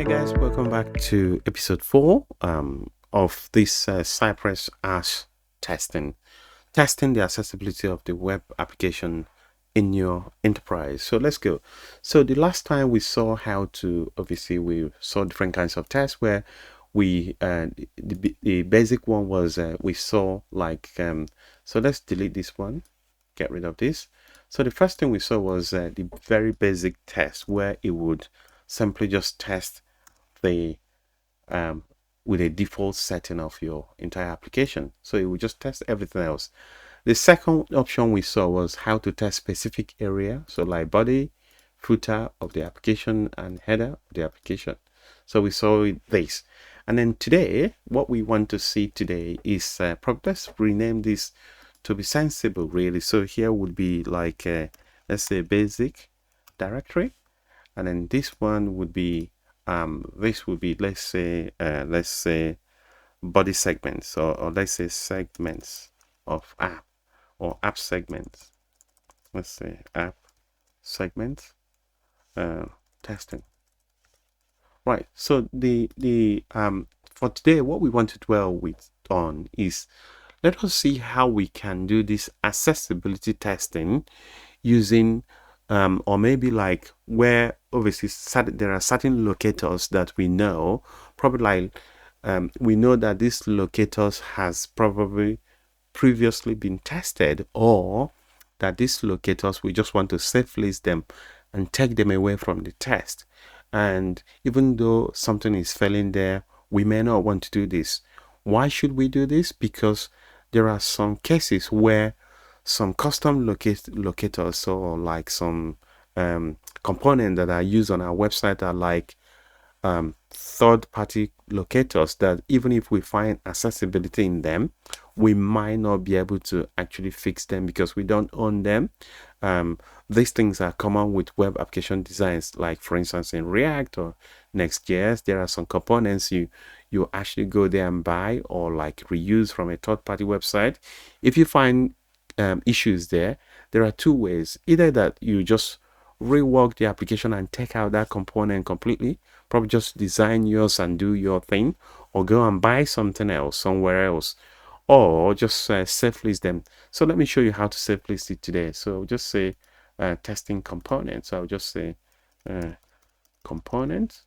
guys, welcome back to episode 4 of this Cypress-Axe testing the accessibility of the web application in your enterprise. So let's go. So the last time we saw how to, obviously we saw different kinds of tests where we the basic one was we saw like so let's delete this one, get rid of this. So the first thing we saw was the very basic test where it would simply just test the with a default setting of your entire application. So it will just test everything else. The second option we saw was how to test specific area, so like body, footer of the application and header of the application. So we saw this. And then today, what we want to see today is let's rename this to be sensible really. So here would be like let's say basic directory, and then this one would be this would be let's say body segments, or let's say segments of app, or app segments. Let's say app segments testing. Right, so the for today what we want to dwell on is, let us see how we can do this accessibility testing using or maybe like where obviously there are certain locators that we know, probably like we know that these locators has probably previously been tested, or that these locators we just want to safe list them and take them away from the test. And even though something is failing there, we may not want to do this. Why should we do this? Because there are some cases where some custom locators, or like some components that are used on our website are like third-party locators that even if we find accessibility in them, we might not be able to actually fix them because we don't own them. These things are common with web application designs, like for instance in React or Next.js. There are some components you actually go there and buy or like reuse from a third-party website. If you find issues there are two ways: either that you just rework the application and take out that component completely, probably just design yours and do your thing, or go and buy something else somewhere else, or just safe list them. So let me show you how to safe list it today. So just say testing components. So I'll just say component.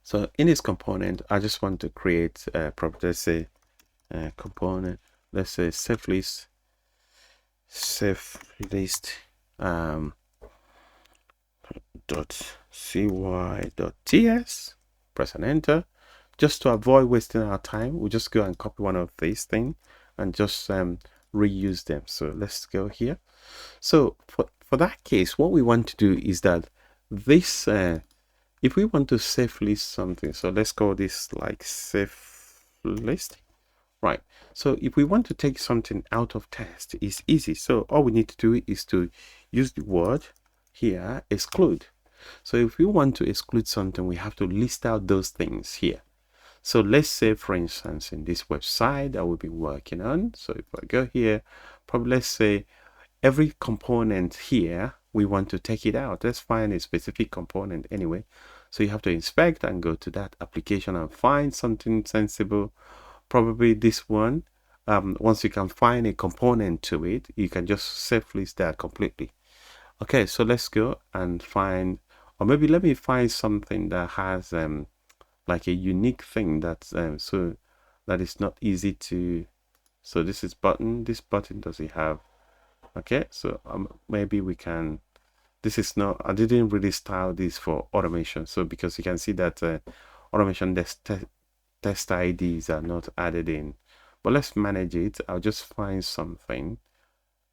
So in this component, I just want to create probably let's say component, let's say safe list .cy.ts, press and enter. Just to avoid wasting our time, we'll just go and copy one of these things and just reuse them. So let's go here. So for that case, what we want to do is that this if we want to safe list something, so let's call this like safe list. Right, so if we want to take something out of test, it's easy. So all we need to do is to use the word here, exclude. So if we want to exclude something, we have to list out those things here. So let's say, for instance, in this website that we've been working on, so if I go here, probably let's say every component here, we want to take it out. Let's find a specific component anyway. So you have to inspect and go to that application and find something sensible. Probably this one. Once you can find a component to it, you can just safe list that completely. Okay, so let's go and find, or maybe let me find something that has like a unique thing that's so that is not easy to. So this is button. This button does it have? Okay, so maybe we can. This is not. I didn't really style this for automation, so because you can see that automation test IDs are not added in, but let's manage it. I'll just find something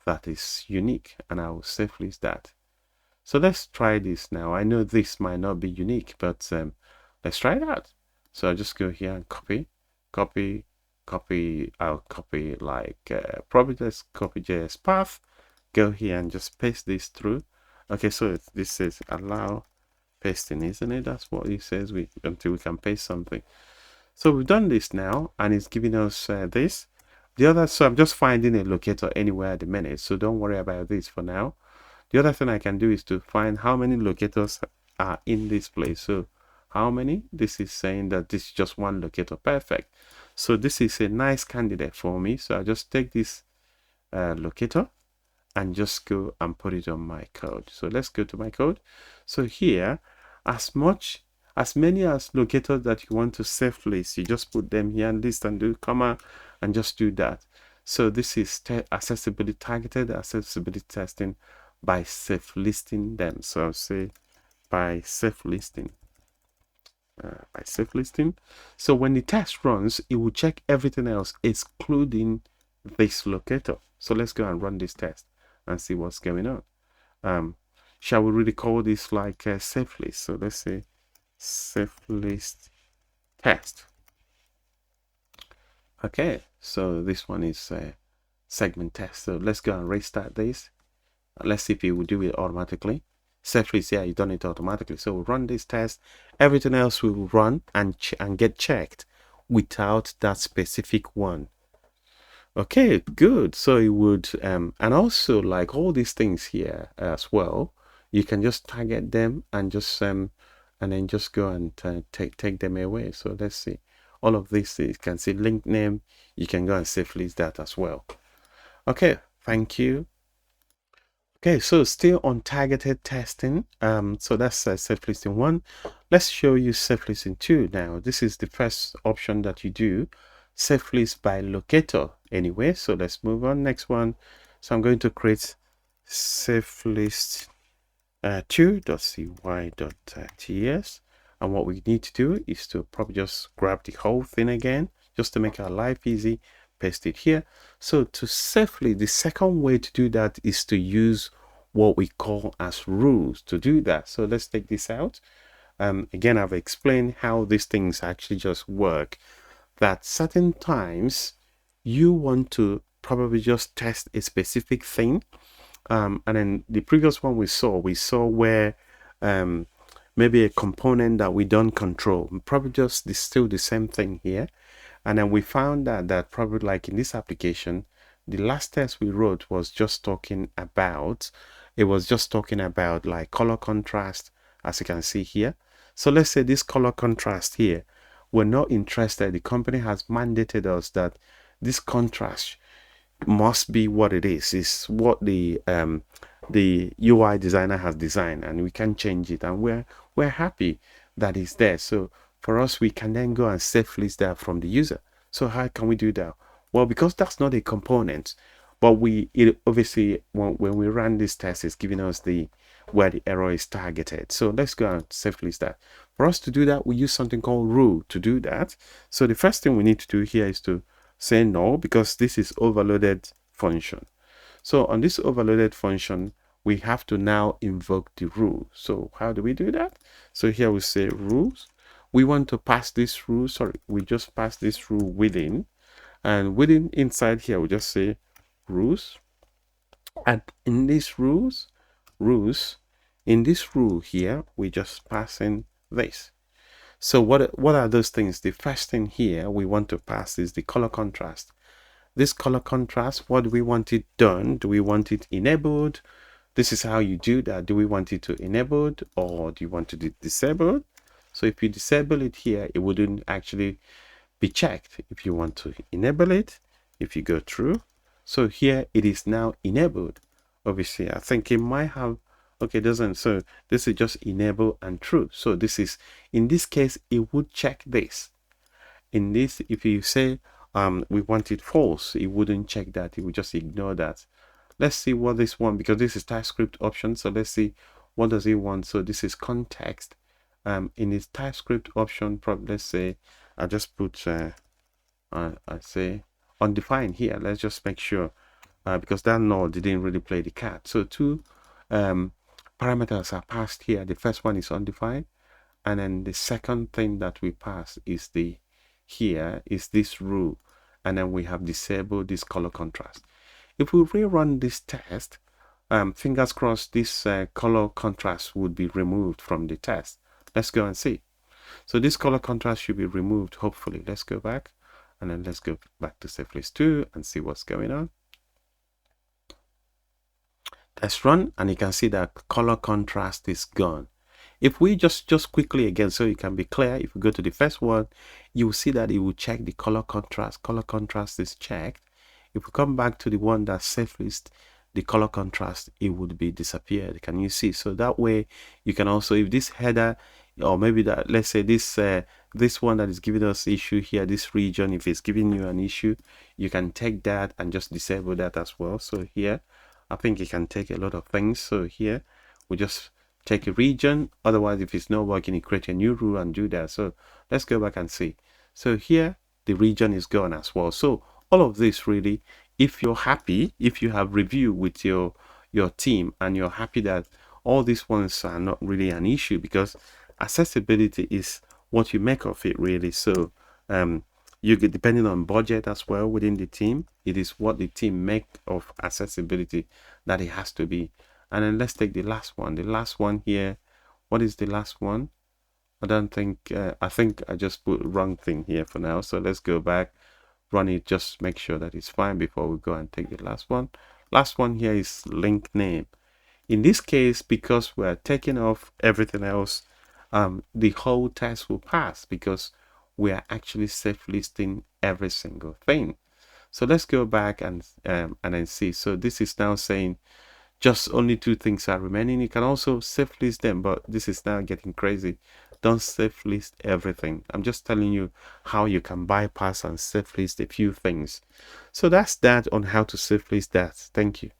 that is unique and I'll safe list that. So let's try this now. I know this might not be unique, but let's try it out. So I'll just go here and copy. I'll copy like probably let's copy JS path, go here and just paste this through. Okay, so this says allow pasting, isn't it? That's what it says, until we can paste something. So we've done this now, and it's giving us this. The other, so I'm just finding a locator anywhere at the minute, so don't worry about this for now. The other thing I can do is to find how many locators are in this place. So how many? This is saying that this is just one locator. Perfect. So this is a nice candidate for me. So I just take this locator and just go and put it on my code. So let's go to my code. So here, as many as locators that you want to self list, you just put them here and list and do comma and just do that. So this is accessibility, targeted accessibility testing by self listing them. So I'll say by self listing. So when the test runs, it will check everything else excluding this locator. So let's go and run this test and see what's going on. Shall we really call this like a safe list? So let's say safe list test. Okay, so this one is a segment test. So let's go and restart this. Let's see if it will do it automatically. Safe list, yeah, you done it automatically. So we'll run this test. Everything else will run and get checked without that specific one. Okay, good. So it would and also like all these things here as well, you can just target them and just and then just go and take them away. So let's see, all of this, you can see link name, you can go and safe list that as well. Okay, thank you. Okay, so still on targeted testing. So that's safe listing 1. Let's show you safe listing 2 now. This is the first option that you do, safe list by locator anyway. So let's move on. Next one. So I'm going to create safe list 2.cy.ts, and what we need to do is to probably just grab the whole thing again just to make our life easy, paste it here. So to safely, the second way to do that is to use what we call as rules to do that. So let's take this out. Again, I've explained how these things actually just work, that certain times you want to probably just test a specific thing. And then the previous one we saw where maybe a component that we don't control, probably just still the same thing here. And then we found that probably like in this application, the last test we wrote was just talking about, like color contrast, as you can see here. So let's say this color contrast here, we're not interested. The company has mandated us that this contrast must be what it is. It's what the UI designer has designed, and we can change it, and we're happy that it's there. So for us, we can then go and safe list that from the user. So how can we do that? Well, because that's not a component, but obviously when we run this test, it's giving us where the error is targeted. So let's go and safe list that. For us to do that, we use something called rule to do that. So the first thing we need to do here is to say no, because this is overloaded function. So on this overloaded function, we have to now invoke the rule. So how do we do that? So here we say rules. We want to pass this rule. Sorry, we just pass this rule within, and within inside here we just say rules. And in these rules, in this rule here, we just pass in this. So what are those things? The first thing here we want to pass is the color contrast. This color contrast, what do we want it done? Do we want it enabled? This is how you do that. Do we want it to enabled, or do you want it to disabled? So if you disable it here, it wouldn't actually be checked. If you want to enable it, if you go through, so here it is now enabled. Obviously, I think it might have, okay, doesn't. So this is just enable and true. So this is, in this case, it would check this. In this, if you say we want it false, it wouldn't check that. It would just ignore that. Let's see what this one, because this is TypeScript option. So let's see what does it want. So this is context. In its TypeScript option, probably let's say I just put I say undefined here. Let's just make sure because that node didn't really play the cat. So two parameters are passed here. The first one is undefined, and then the second thing that we pass is this rule, and then we have disabled this color contrast. If we rerun this test, fingers crossed, this color contrast would be removed from the test. Let's go and see. So this color contrast should be removed, hopefully. Let's go back, and then let's go back to safe list 2 and see what's going on. Let's run, and you can see that color contrast is gone. If we just quickly again, so you can be clear, if we go to the first one, you will see that it will check the color contrast. Color contrast is checked. If we come back to the one that's safe list, the color contrast, it would be disappeared. Can you see? So that way you can also, if this header, or maybe that, let's say this one that is giving us issue here, this region, if it's giving you an issue, you can take that and just disable that as well. So here I think it can take a lot of things. So here we just take a region. Otherwise, if it's not working, you create a new rule and do that. So let's go back and see. So here the region is gone as well. So all of this really, if you're happy, if you have review with your team and you're happy that all these ones are not really an issue, because accessibility is what you make of it really. So you get, depending on budget as well within the team, it is what the team make of accessibility that it has to be. And then let's take the last one here. What is the last one? I don't think I think I just put wrong thing here for now. So let's go back, run it, just make sure that it's fine before we go and take the last one. Last one here is link name. In this case, because we're taking off everything else, the whole test will pass because we are actually safe listing every single thing. So let's go back and then see. So this is now saying just only 2 things are remaining. You can also safe list them, but this is now getting crazy. Don't safe list everything. I'm just telling you how you can bypass and safe list a few things. So that's that on how to safe list that. Thank you.